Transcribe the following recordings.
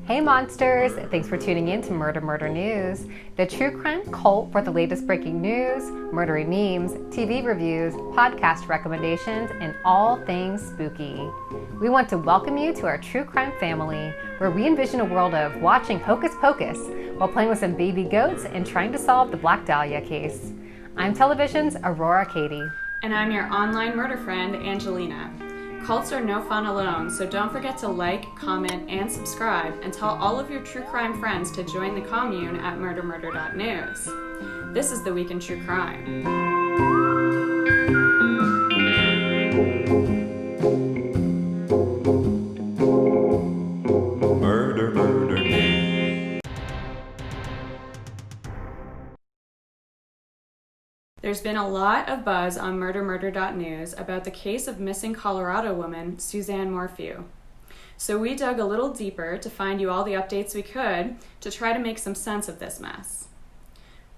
Hey monsters! Thanks for tuning in to Murder Murder News, the true crime cult for the latest breaking news, murdery memes, TV reviews, podcast recommendations, and all things spooky. We want to welcome you to our true crime family, where we envision a world of watching Hocus Pocus while playing with some baby goats and trying to solve the Black Dahlia case. I'm television's Aurora Katie. And I'm your online murder friend, Angelina. Cults are no fun alone, so don't forget to like, comment, and subscribe, and tell all of your true crime friends to join the commune at MurderMurder.news. This is the Week in True Crime. Murder, murder, news. There's been a lot of buzz on MurderMurder.news about the case of missing Colorado woman Suzanne Morphew. So we dug a little deeper to find you all the updates we could to try to make some sense of this mess.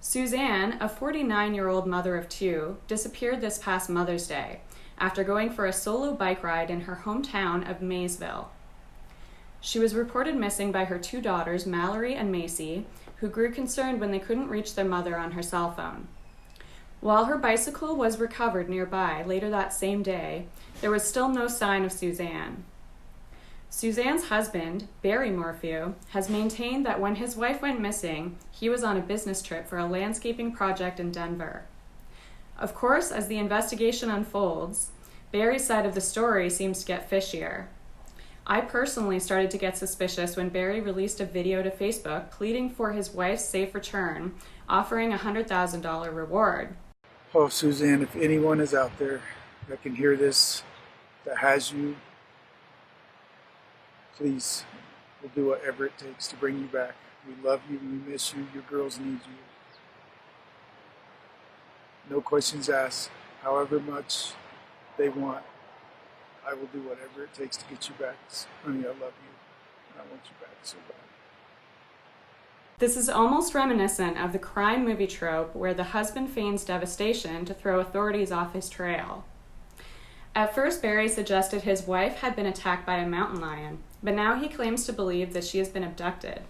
Suzanne, a 49-year-old mother of two, disappeared this past Mother's Day after going for a solo bike ride in her hometown of Maysville. She was reported missing by her two daughters, Mallory and Macy, who grew concerned when they couldn't reach their mother on her cell phone. While her bicycle was recovered nearby later that same day, there was still no sign of Suzanne. Suzanne's husband, Barry Morphew, has maintained that when his wife went missing, he was on a business trip for a landscaping project in Denver. Of course, as the investigation unfolds, Barry's side of the story seems to get fishier. I personally started to get suspicious when Barry released a video to Facebook pleading for his wife's safe return, offering a $100,000 reward. Oh, Suzanne, if anyone is out there that can hear this, that has you, please, we'll do whatever it takes to bring you back. We love you, we miss you, your girls need you. No questions asked. However much they want, I will do whatever it takes to get you back. Honey, I love you, and I want you back so bad. This is almost reminiscent of the crime movie trope where the husband feigns devastation to throw authorities off his trail. At first, Barry suggested his wife had been attacked by a mountain lion, but now he claims to believe that she has been abducted.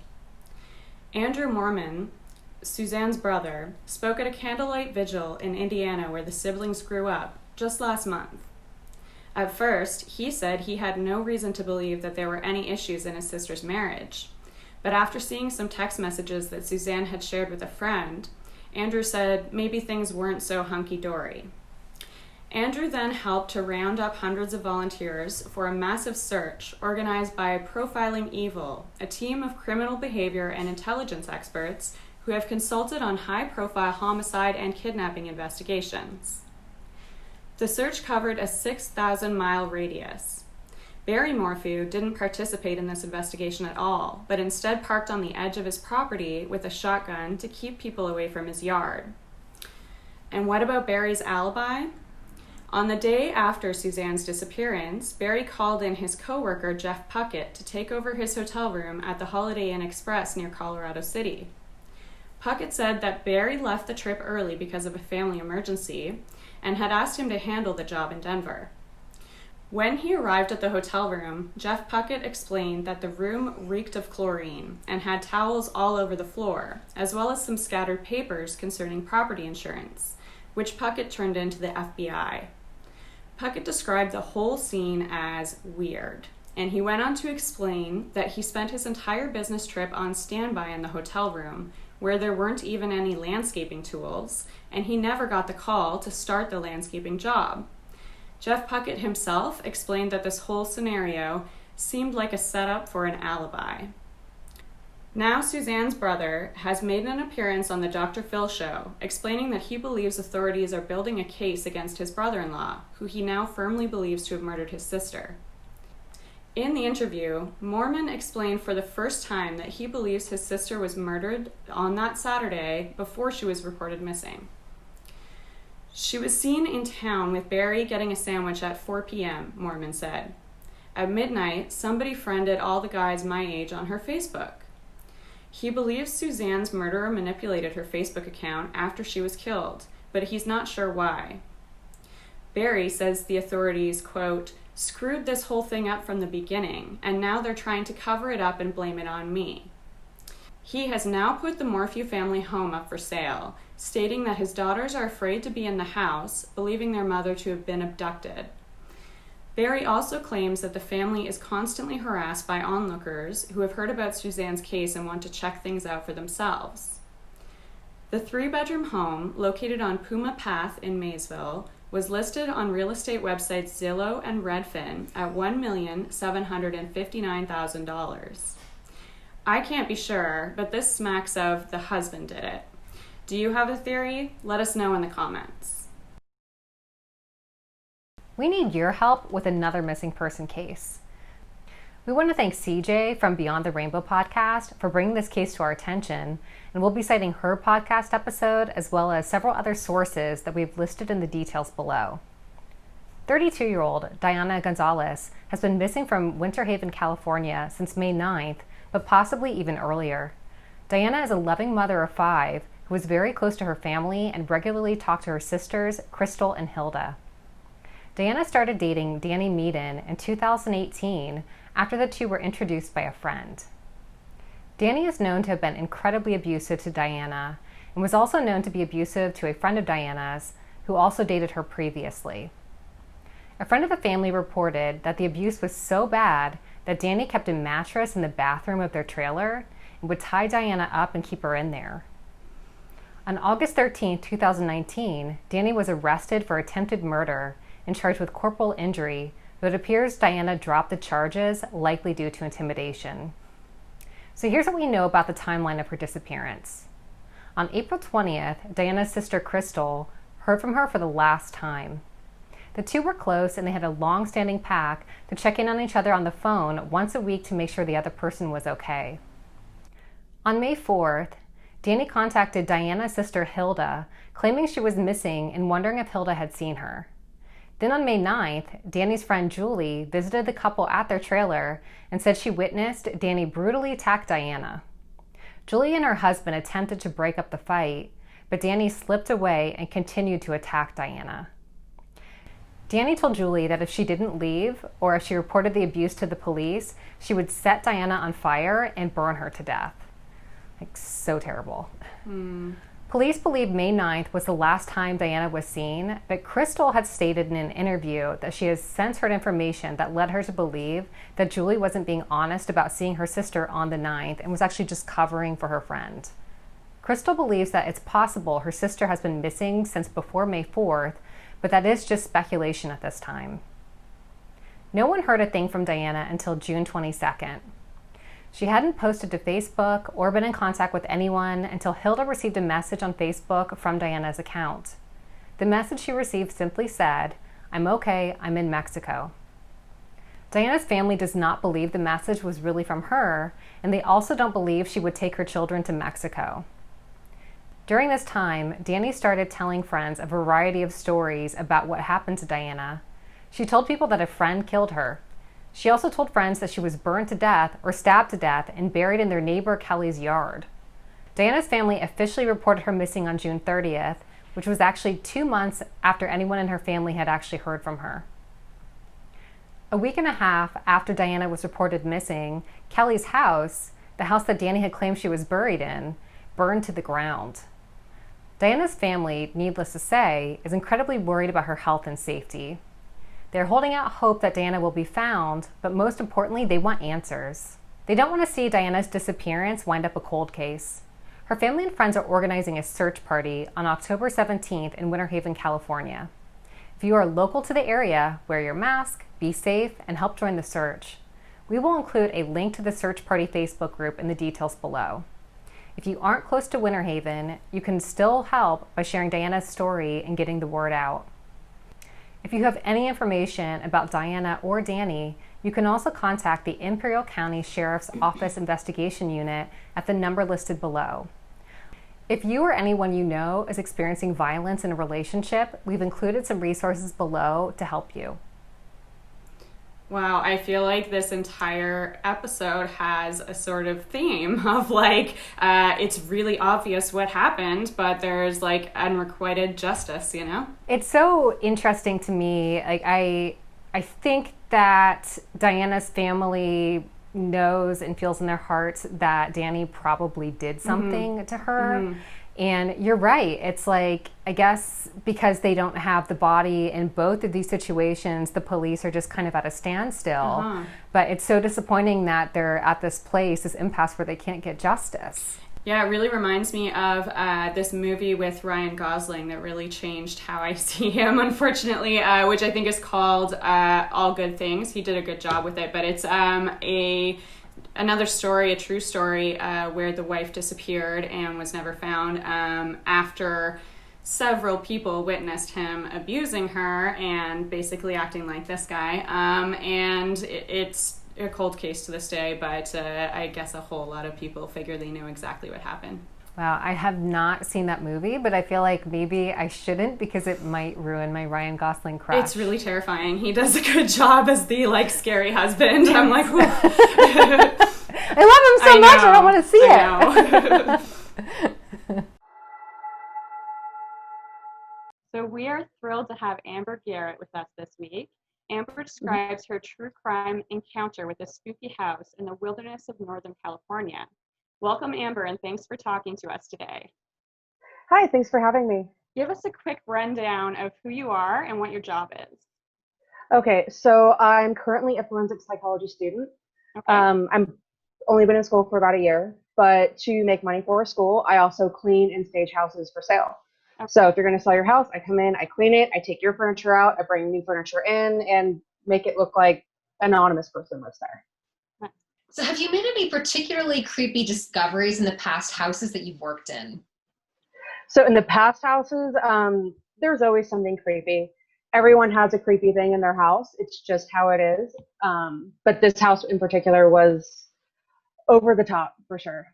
Andrew Mormon, Suzanne's brother, spoke at a candlelight vigil in Indiana where the siblings grew up just last month. At first, he said he had no reason to believe that there were any issues in his sister's marriage. But after seeing some text messages that Suzanne had shared with a friend, Andrew said maybe things weren't so hunky-dory. Andrew then helped to round up hundreds of volunteers for a massive search organized by Profiling Evil, a team of criminal behavior and intelligence experts who have consulted on high-profile homicide and kidnapping investigations. The search covered a 6,000-mile radius. Barry Morphew didn't participate in this investigation at all, but instead parked on the edge of his property with a shotgun to keep people away from his yard. And what about Barry's alibi? On the day after Suzanne's disappearance, Barry called in his coworker Jeff Puckett to take over his hotel room at the Holiday Inn Express near Colorado City. Puckett said that Barry left the trip early because of a family emergency and had asked him to handle the job in Denver. When he arrived at the hotel room, Jeff Puckett explained that the room reeked of chlorine and had towels all over the floor, as well as some scattered papers concerning property insurance, which Puckett turned in to the FBI. Puckett described the whole scene as weird, and he went on to explain that he spent his entire business trip on standby in the hotel room, where there weren't even any landscaping tools, and he never got the call to start the landscaping job. Jeff Puckett himself explained that this whole scenario seemed like a setup for an alibi. Now Suzanne's brother has made an appearance on the Dr. Phil show, explaining that he believes authorities are building a case against his brother-in-law, who he now firmly believes to have murdered his sister. In the interview, Mormon explained for the first time that he believes his sister was murdered on that Saturday before she was reported missing. She was seen in town with Barry getting a sandwich at 4 p.m., Mormon said. At midnight, somebody friended all the guys my age on her Facebook. He believes Suzanne's murderer manipulated her Facebook account after she was killed, but he's not sure why. Barry says the authorities, quote, screwed this whole thing up from the beginning, and now they're trying to cover it up and blame it on me. He has now put the Morphew family home up for sale, stating that his daughters are afraid to be in the house, believing their mother to have been abducted. Barry also claims that the family is constantly harassed by onlookers who have heard about Suzanne's case and want to check things out for themselves. The 3-bedroom home, located on Puma Path in Maysville, was listed on real estate websites Zillow and Redfin at $1,759,000. I can't be sure, but this smacks of the husband did it. Do you have a theory? Let us know in the comments. We need your help with another missing person case. We want to thank CJ from Beyond the Rainbow podcast for bringing this case to our attention, and we'll be citing her podcast episode as well as several other sources that we've listed in the details below. 32-year-old Diana Gonzalez has been missing from Winter Haven, California since May 9th, but possibly even earlier. Diana is a loving mother of 5 who was very close to her family and regularly talked to her sisters, Crystal and Hilda. Diana started dating Danny Meaden in 2018 after the two were introduced by a friend. Danny is known to have been incredibly abusive to Diana and was also known to be abusive to a friend of Diana's who also dated her previously. A friend of the family reported that the abuse was so bad that Danny kept a mattress in the bathroom of their trailer and would tie Diana up and keep her in there. On August 13, 2019, Danny was arrested for attempted murder and charged with corporal injury, though it appears Diana dropped the charges, likely due to intimidation. So here's what we know about the timeline of her disappearance. On April 20th, Diana's sister Crystal heard from her for the last time. The two were close and they had a long-standing pact to check in on each other on the phone once a week to make sure the other person was okay. On May 4th, Danny contacted Diana's sister Hilda, claiming she was missing and wondering if Hilda had seen her. Then on May 9th, Danny's friend Julie visited the couple at their trailer and said she witnessed Danny brutally attack Diana. Julie and her husband attempted to break up the fight, but Danny slipped away and continued to attack Diana. Danny told Julie that if she didn't leave or if she reported the abuse to the police, she would set Diana on fire and burn her to death. Like, so terrible. Police believe May 9th was the last time Diana was seen, but Crystal had stated in an interview that she has since heard information that led her to believe that Julie wasn't being honest about seeing her sister on the 9th and was actually just covering for her friend. Crystal believes that it's possible her sister has been missing since before May 4th, but that is just speculation at this time. No one heard a thing from Diana until June 22nd. She hadn't posted to Facebook or been in contact with anyone until Hilda received a message on Facebook from Diana's account. The message she received simply said, "I'm okay, I'm in Mexico." Diana's family does not believe the message was really from her, and they also don't believe she would take her children to Mexico. During this time, Danny started telling friends a variety of stories about what happened to Diana. She told people that a friend killed her. She also told friends that she was burned to death or stabbed to death and buried in their neighbor Kelly's yard. Diana's family officially reported her missing on June 30th, which was actually 2 months after anyone in her family had actually heard from her. A week and a half after Diana was reported missing, Kelly's house, the house that Danny had claimed she was buried in, burned to the ground. Diana's family, needless to say, is incredibly worried about her health and safety. They're holding out hope that Diana will be found, but most importantly, they want answers. They don't want to see Diana's disappearance wind up a cold case. Her family and friends are organizing a search party on October 17th in Winter Haven, California. If you are local to the area, wear your mask, be safe, and help join the search. We will include a link to the search party Facebook group in the details below. If you aren't close to Winter Haven, you can still help by sharing Diana's story and getting the word out. If you have any information about Diana or Danny, you can also contact the Imperial County Sheriff's Office Investigation Unit at the number listed below. If you or anyone you know is experiencing violence in a relationship, we've included some resources below to help you. Wow, I feel like this entire episode has a sort of theme of it's really obvious what happened, but there's unrequited justice, you know? It's so interesting to me. I think that Diana's family knows and feels in their hearts that Danny probably did something to her. And you're right. It's like, I guess because they don't have the body in both of these situations, the police are just kind of at a standstill. But it's so disappointing that they're at this place, this impasse where they can't get justice. Yeah, it really reminds me of this movie with Ryan Gosling that really changed how I see him, unfortunately, which I think is called All Good Things. He did a good job with it, but it's another story, a true story, where the wife disappeared and was never found after several people witnessed him abusing her and basically acting like this guy. And it's a cold case to this day, but I guess a whole lot of people figure they know exactly what happened. Wow, I have not seen that movie, but I feel like maybe I shouldn't because it might ruin my Ryan Gosling crush. It's really terrifying. He does a good job as the scary husband. I'm like, I love him so much. I don't want to see it. So we are thrilled to have Amber Garrett with us this week. Amber describes her true crime encounter with a spooky house in the wilderness of Northern California. Welcome, Amber, and thanks for talking to us today. Hi, thanks for having me. Give us a quick rundown of who you are and what your job is. Okay, so I'm currently a forensic psychology student. Okay. I'm only been in school for about a year, but to make money for school, I also clean and stage houses for sale. Okay. So if you're going to sell your house, I come in, I clean it, I take your furniture out, I bring new furniture in, and make it look like an anonymous person lives there. So have you made any particularly creepy discoveries in the past houses that you've worked in? So in the past houses, there's always something creepy. Everyone has a creepy thing in their house. It's just how it is. But this house in particular was over the top for sure.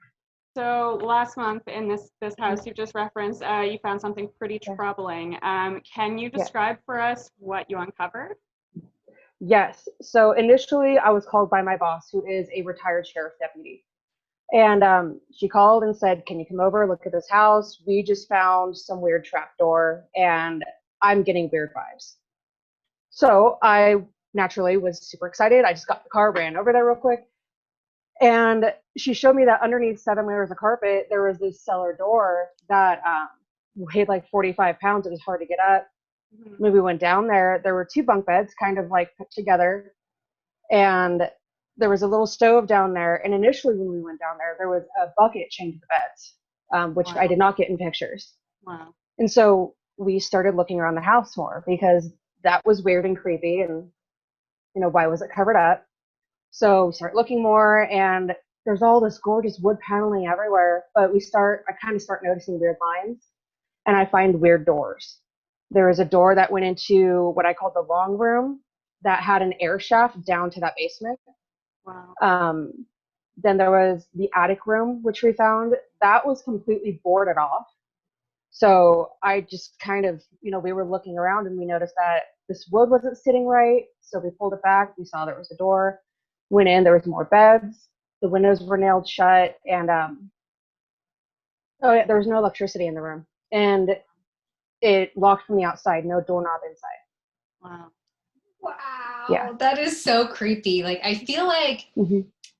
So last month in this house you just referenced, you found something pretty troubling. Can you describe for us what you uncovered? Yes. So initially I was called by my boss, who is a retired sheriff deputy. And she called and said, can you come over, look at this house? We just found some weird trapdoor and I'm getting weird vibes. So I naturally was super excited. I just got the car, ran over there real quick. And she showed me that underneath 7 layers of carpet, there was this cellar door that weighed like 45 pounds. It was hard to get up. When we went down there, there were 2 bunk beds kind of like put together. And there was a little stove down there. And initially when we went down there, there was a bucket chained to the beds, which I did not get in pictures. Wow. And so we started looking around the house more because that was weird and creepy. And, you know, why was it covered up? So we start looking more, and there's all this gorgeous wood paneling everywhere. But I kind of start noticing weird lines, and I find weird doors. There was a door that went into what I call the long room that had an air shaft down to that basement. Wow. Then there was the attic room, which we found that was completely boarded off. So I just kind of, you know, we were looking around and we noticed that this wood wasn't sitting right. So we pulled it back. We saw there was a door. Went in, there was more beds. The windows were nailed shut, and there was no electricity in the room, and it locked from the outside. No doorknob inside. Wow. Wow. Yeah. That is so creepy. Like, I feel like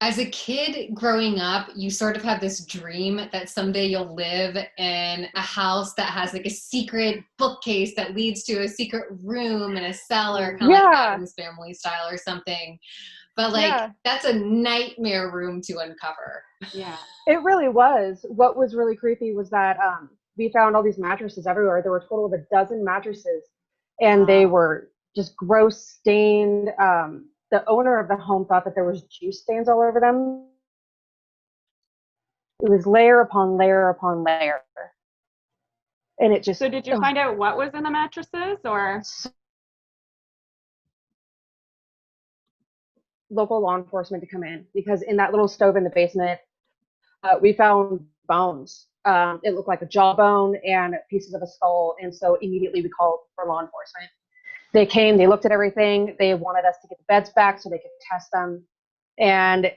as a kid growing up, you sort of have this dream that someday you'll live in a house that has like a secret bookcase that leads to a secret room and a cellar, kind of like Addams Family style or something. But like, that's a nightmare room to uncover. Yeah. It really was. What was really creepy was that we found all these mattresses everywhere. There were a total of 12 mattresses, and they were just gross stained. The owner of the home thought that there was juice stains all over them. It was layer upon layer upon layer. And it just... So did you find out what was in the mattresses, or? Local law enforcement to come in, because in that little stove in the basement, we found bones. It looked like a jawbone and pieces of a skull. And so immediately we called for law enforcement. They came, they looked at everything. They wanted us to get the beds back so they could test them. And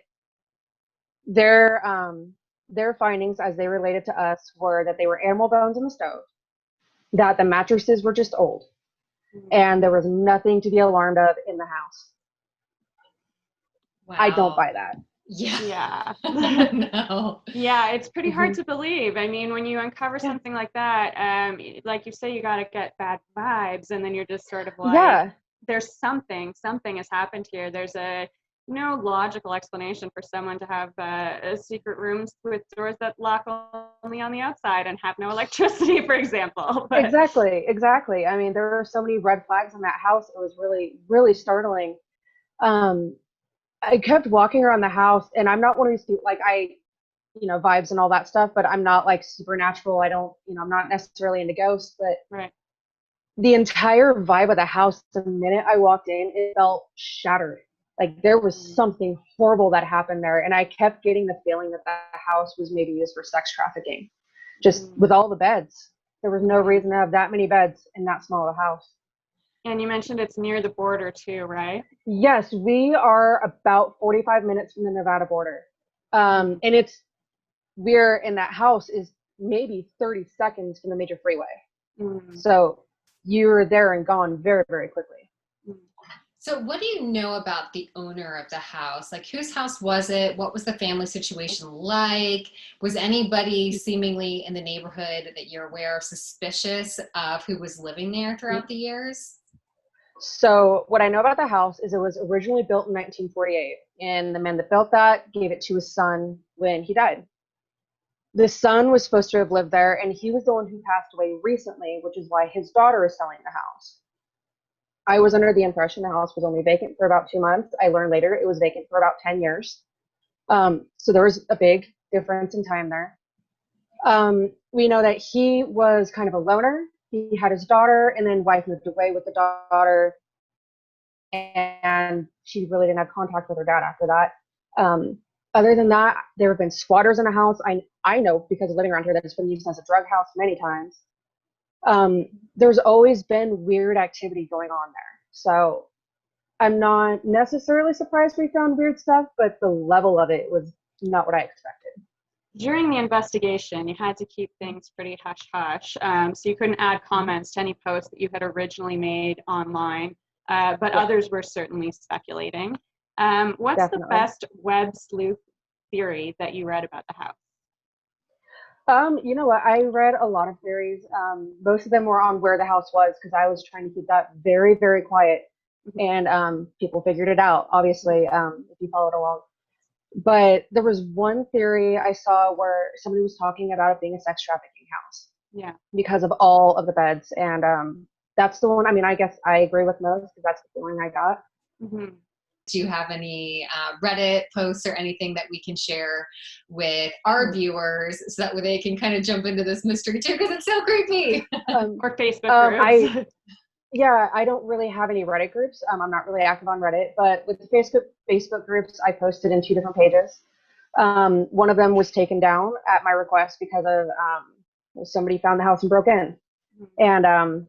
their findings as they related to us were that they were animal bones in the stove, that the mattresses were just old, and there was nothing to be alarmed of in the house. I don't Wow. buy that. Yeah. Yeah. No. Yeah, it's pretty hard Mhm. to believe. I mean, when you uncover Yeah. something like that, like you say, you got to get bad vibes, and then you're just sort of like, Yeah. there's something has happened here. There's no logical explanation for someone to have secret rooms with doors that lock only on the outside and have no electricity, for example. But Exactly. I mean, there were so many red flags in that house. It was really, really startling. Um, I kept walking around the house, and I'm not one of these people, like, vibes and all that stuff, but I'm not like supernatural. I don't, I'm not necessarily into ghosts, but right. the entire vibe of the house, the minute I walked in, it felt shattered. Like there was something horrible that happened there. And I kept getting the feeling that the house was maybe used for sex trafficking, just with all the beds. There was no reason to have that many beds in that small of a house. And you mentioned it's near the border too, right? Yes, we are about 45 minutes from the Nevada border. And we're in that house is maybe 30 seconds from the major freeway. So you're there and gone very, very quickly. So what do you know about the owner of the house? Like, whose house was it? What was the family situation like? Was anybody seemingly in the neighborhood that you're aware of suspicious of who was living there throughout the years? So what I know about the house is it was originally built in 1948, and the man that built that gave it to his son when he died. The son was supposed to have lived there, and he was the one who passed away recently, which is why his daughter is selling the house. I was under the impression the house was only vacant for about 2 months. I learned later it was vacant for about 10 years. So there was a big difference in time there. We know that he was kind of a loner. He had his daughter, and then wife moved away with the daughter, and she really didn't have contact with her dad after that. Other than that, there have been squatters in the house. I know because of living around here that it's been used as a drug house many times. There's always been weird activity going on there. So I'm not necessarily surprised we found weird stuff, but the level of it was not what I expected. During the investigation, you had to keep things pretty hush-hush, so you couldn't add comments to any posts that you had originally made online, but others were certainly speculating. What's Definitely. the best web sleuth theory that you read about the house? You know what? I read a lot of theories. Most of them were on where the house was because I was trying to keep that very, very quiet. And people figured it out, obviously, if you followed along. But there was one theory I saw where somebody was talking about it being a sex trafficking house. Yeah. Because of all of the beds. And that's the one, I mean, I guess I agree with most because that's the feeling I got. Do you have any Reddit posts or anything that we can share with our viewers so that way they can kind of jump into this mystery too? Because it's so creepy. Or Facebook groups. I don't really have any Reddit groups. I'm not really active on Reddit, but with the Facebook groups, I posted in 2 different pages. One of them was taken down at my request because of somebody found the house and broke in. And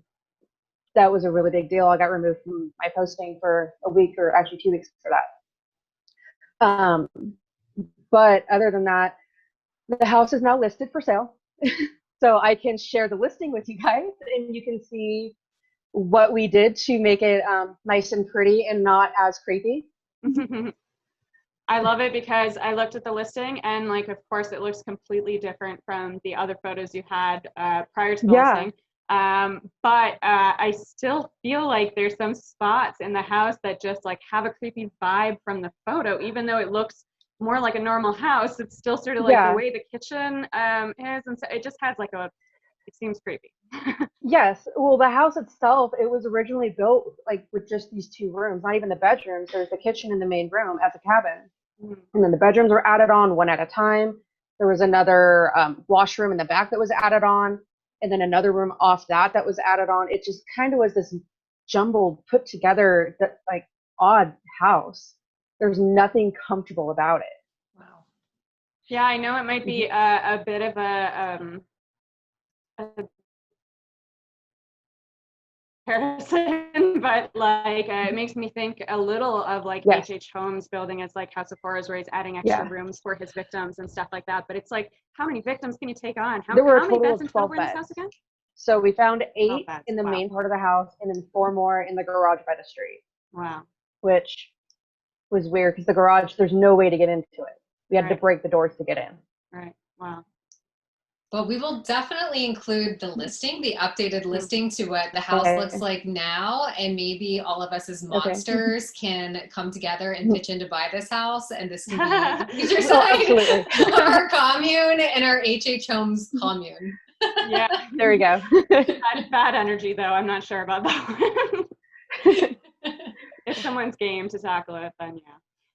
that was a really big deal. I got removed from my posting for a week, or actually 2 weeks for that. But other than that, the house is now listed for sale. So I can share the listing with you guys, and you can see what we did to make it nice and pretty and not as creepy. I love it because I looked at the listing, and like, of course, it looks completely different from the other photos you had prior to the listing. But I still feel like there's some spots in the house that just like have a creepy vibe from the photo, even though it looks more like a normal house. It's still sort of like the way the kitchen is, and so it just has like it seems creepy. Yes, well, the house itself, it was originally built like with just these 2 rooms, not even the bedrooms. There's the kitchen and the main room as a cabin, and then the bedrooms were added on one at a time. There was another washroom in the back that was added on, and then another room off that was added on. It just kind of was this jumbled, put together, that like odd house. There's nothing comfortable about it. Wow. Yeah, I know it might be a bit of a comparison, but like it makes me think a little of like H.H. Holmes building as like House of Horrors, where he's adding extra rooms for his victims and stuff like that. But it's like, how many victims can you take on? There were how a many total beds of in total 12 were in this beds. house again? So we found 8 beds. in the main part of the house, and then 4 more in the garage by the street. Wow. Which was weird because the garage, there's no way to get into it. We had to Right. break the doors to get in. Right. Wow. Well, we will definitely include the listing, the updated listing to what the house looks like now. And maybe all of us as monsters can come together and pitch in to buy this house. And this can be the side of our commune and our HH Homes commune. Yeah. There we go. Bad energy, though. I'm not sure about that one. If someone's game to tackle it, then yeah.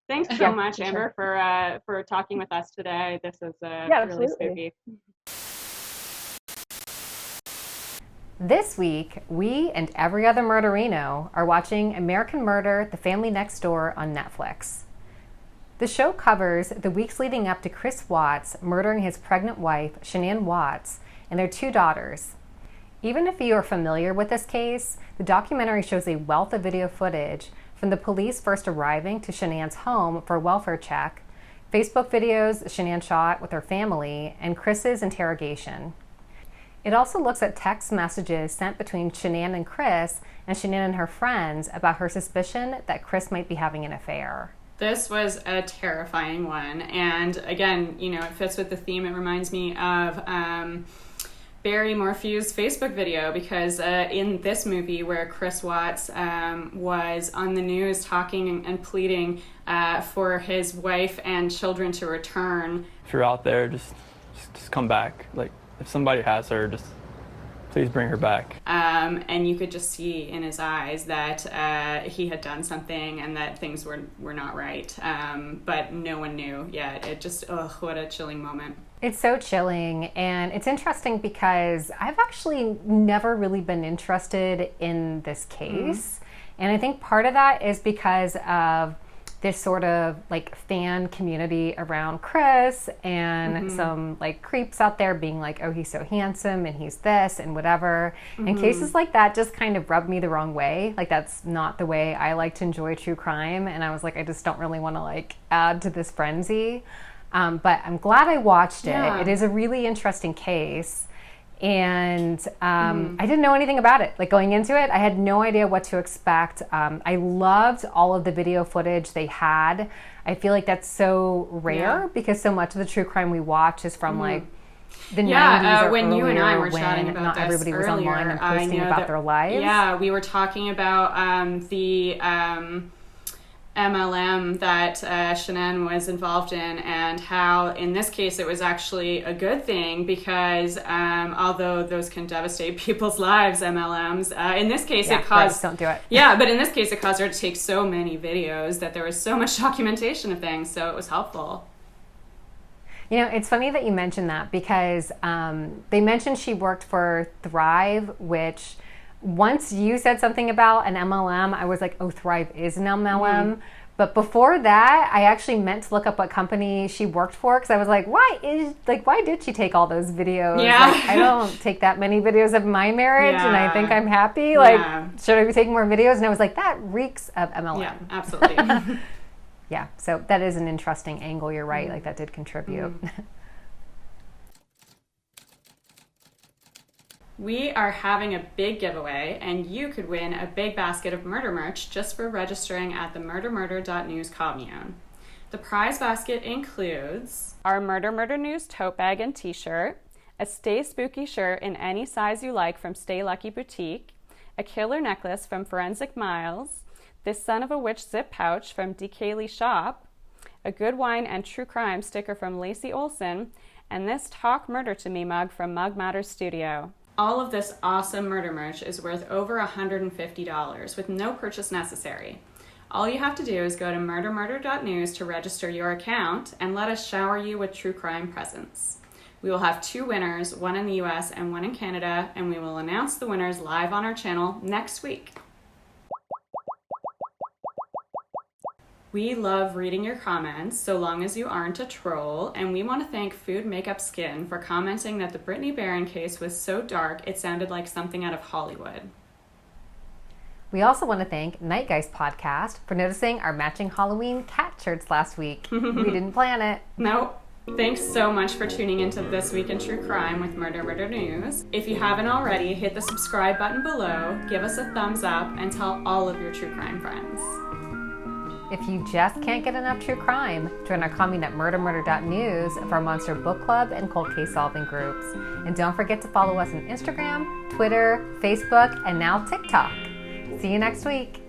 Thanks so much, Amber, for talking with us today. This is really spooky. This week, we and every other murderino are watching American Murder: The Family Next Door on Netflix. The show covers the weeks leading up to Chris Watts murdering his pregnant wife, Shanann Watts, and their 2 daughters. Even if you are familiar with this case, the documentary shows a wealth of video footage from the police first arriving to Shanann's home for a welfare check, Facebook videos Shanann shot with her family, and Chris's interrogation. It also looks at text messages sent between Shanann and Chris, and Shanann and her friends about her suspicion that Chris might be having an affair. This was a terrifying one. And again, you know, it fits with the theme. It reminds me of Barry Morphew's Facebook video, because in this movie where Chris Watts was on the news talking and pleading for his wife and children to return. If you're out there, just come back. Like, if somebody has her, just please bring her back. And you could just see in his eyes that he had done something and that things were not right. But no one knew yet. It just, what a chilling moment. It's so chilling, and it's interesting because I've actually never really been interested in this case. And I think part of that is because of this sort of like fan community around Chris and some like creeps out there being like, oh, he's so handsome and he's this and whatever. And cases like that just kind of rubbed me the wrong way. Like, that's not the way I like to enjoy true crime. And I was like, I just don't really want to like add to this frenzy. But I'm glad I watched it. Yeah. It is a really interesting case. And I didn't know anything about it. Like, going into it, I had no idea what to expect. I loved all of the video footage they had. I feel like that's so rare because so much of the true crime we watch is from like the 90s or when earlier, you and I were when chatting about not this everybody was earlier, online and posting about their lives. Yeah, we were talking about the MLM that Shanann was involved in, and how in this case it was actually a good thing because although those can devastate people's lives, MLMs, in this case it caused... Don't do it. Yeah, but in this case it caused her to take so many videos that there was so much documentation of things, so it was helpful. You know, it's funny that you mentioned that because they mentioned she worked for Thrive, which once you said something about an MLM, I was like, oh, Thrive is an MLM. But before that, I actually meant to look up what company she worked for because I was like, why did she take all those videos? Yeah. Like, I don't take that many videos of my marriage and I think I'm happy. Yeah. Like, should I be taking more videos? And I was like, that reeks of MLM. Yeah, absolutely. Yeah, so that is an interesting angle. You're right. Like, that did contribute. We are having a big giveaway, and you could win a big basket of murder merch just for registering at the MurderMurder.news commune. The prize basket includes our Murder Murder News tote bag and t-shirt, a Stay Spooky shirt in any size you like from Stay Lucky Boutique, a killer necklace from Forensic Miles, this Son of a Witch zip pouch from DK Lee Shop, a Good Wine and True Crime sticker from Lacey Olson, and this Talk Murder to Me mug from Mug Matters Studio. All of this awesome murder merch is worth over $150 with no purchase necessary. All you have to do is go to MurderMurder.news to register your account and let us shower you with true crime presents. We will have 2 winners, one in the US and one in Canada, and we will announce the winners live on our channel next week. We love reading your comments, so long as you aren't a troll, and we want to thank Food Makeup Skin for commenting that the Brittany Barron case was so dark it sounded like something out of Hollywood. We also want to thank Night Guys Podcast for noticing our matching Halloween cat shirts last week. We didn't plan it. Nope. Thanks so much for tuning into This Week in True Crime with Murder Murder News. If you haven't already, hit the subscribe button below, give us a thumbs up, and tell all of your true crime friends. If you just can't get enough true crime, join our coming at MurderMurder.news for our Monster Book Club and cold case solving groups. And don't forget to follow us on Instagram, Twitter, Facebook, and now TikTok. See you next week.